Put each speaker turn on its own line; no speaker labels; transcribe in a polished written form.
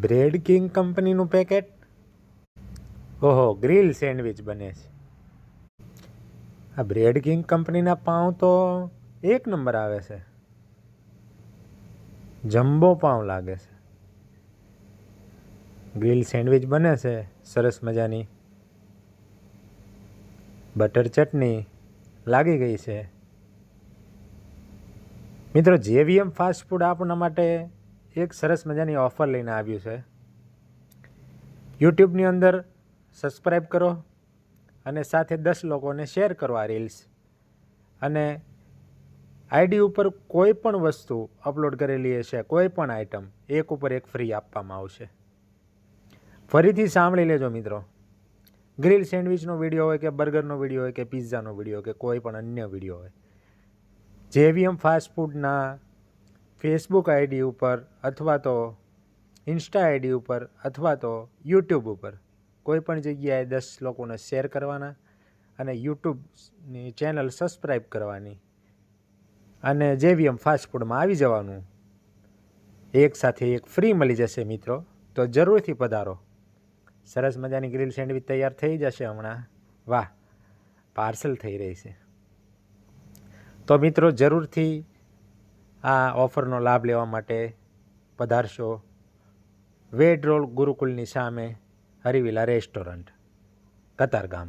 Bread king કંપનીનું packet. ઓહો, grill sandwich બને છે. આ બ્રેડ કિંગ કંપનીના પાઉં તો એક નંબર આવે છે. જમ્બો પાઉં લાગે છે. ગ્રીલ સેન્ડવિચ બને છે સરસ મજાની. બટર ચટણી લાગી ગઈ છે. મિત્રો, જેવીએમ ફાસ્ટ ફૂડ આપણા માટે એક સરસ મજાની ઓફર લઈને આવ્યું છે. યુટ્યુબની અંદર સબસ્ક્રાઈબ કરો અને સાથે 10 લોકોને શેર કરો આ રીલ્સ. અને આઈડી ઉપર કોઈ પણ વસ્તુ અપલોડ કરેલી હશે, કોઈ પણ આઈટમ, એક ઉપર એક ફ્રી આપવામાં આવશે. ફરીથી સાંભળી લેજો મિત્રો. ગ્રીલ સેન્ડવિચનો વિડીયો હોય કે બર્ગરનો વિડીયો હોય કે પિઝાનો વિડીયો કે કોઈ પણ અન્ય વિડીયો હોય, જેવીએમ ફાસ્ટ ફૂડના ફેસબુક આઈડી ઉપર અથવા તો ઇન્સ્ટા આઈડી ઉપર અથવા તો યુટ્યુબ ઉપર કોઈ પણ જગ્યાએ 10 લોકોને શેર કરવાના અને યુટ્યુબની ચેનલ સબસ્ક્રાઈબ કરવાની અને જેવીએમ ફાસ્ટ ફૂડમાં આવી જવાનું. એક સાથે એક ફ્રી મળી જશે મિત્રો, તો જરૂરથી પધારો. સરસ મજાની ગ્રીલ સેન્ડવિચ તૈયાર થઈ જશે હમણાં. વાહ, પાર્સલ થઈ રહી છે. તો મિત્રો, જરૂરથી આ ઓફરનો લાભ લેવા માટે પધારશો. વેડ રોડ ગુરુકુલની સામે હરિવિલા રેસ્ટોરન્ટ, કતારગામ.